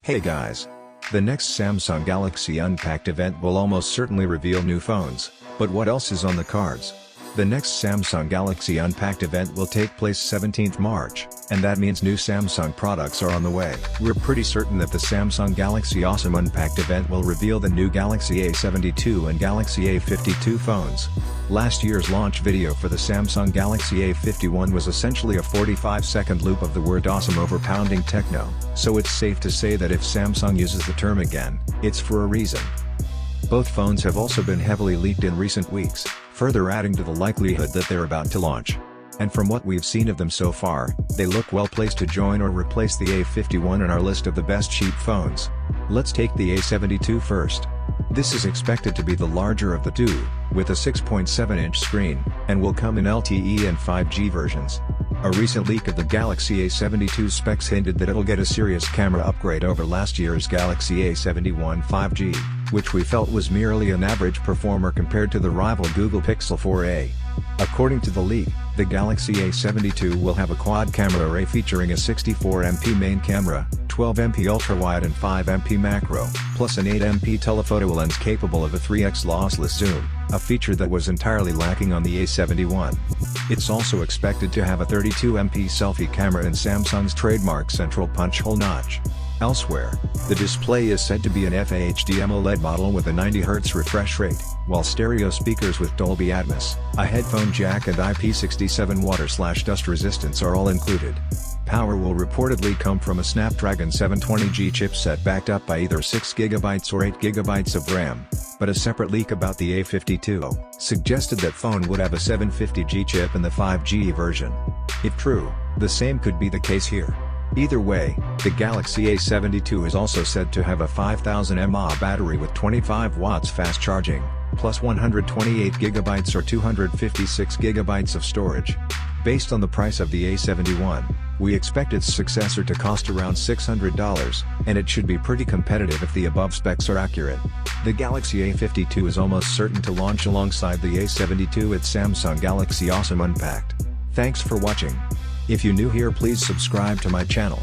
Hey guys! The next Samsung Galaxy Unpacked event will almost certainly reveal new phones, but what else is on the cards? The next Samsung Galaxy Unpacked event will take place 17th March, and that means new Samsung products are on the way. We're pretty certain that the Samsung Galaxy Awesome Unpacked event will reveal the new Galaxy A72 and Galaxy A52 phones. Last year's launch video for the Samsung Galaxy A51 was essentially a 45-second loop of the word awesome over pounding techno, so it's safe to say that if Samsung uses the term again, it's for a reason. Both phones have also been heavily leaked in recent weeks, further adding to the likelihood that they're about to launch. And from what we've seen of them so far, they look well placed to join or replace the A51 in our list of the best cheap phones. Let's take the A72 first. This is expected to be the larger of the two, with a 6.7-inch screen, and will come in LTE and 5G versions. A recent leak of the Galaxy A72 specs hinted that it'll get a serious camera upgrade over last year's Galaxy A71 5G, which we felt was merely an average performer compared to the rival Google Pixel 4a. According to the leak, the Galaxy A72 will have a quad-camera array featuring a 64MP main camera, 12MP ultrawide and 5MP macro, plus an 8MP telephoto lens capable of a 3x lossless zoom, a feature that was entirely lacking on the A71. It's also expected to have a 32MP selfie camera and Samsung's trademark central punch hole notch. Elsewhere, the display is said to be an FHD AMOLED model with a 90Hz refresh rate, while stereo speakers with Dolby Atmos, a headphone jack and IP67 water/dust resistance are all included. Power will reportedly come from a Snapdragon 720G chipset backed up by either 6GB or 8GB of RAM, but a separate leak about the A52 suggested that phone would have a 750G chip in the 5G version. If true, the same could be the case here. Either way, the Galaxy A72 is also said to have a 5000 mAh battery with 25 watts fast charging, plus 128GB or 256GB of storage. Based on the price of the A71, we expect its successor to cost around $600, and it should be pretty competitive if the above specs are accurate. The Galaxy A52 is almost certain to launch alongside the A72 at Samsung Galaxy Awesome Unpacked. Thanks for watching. If you're new here, please subscribe to my channel.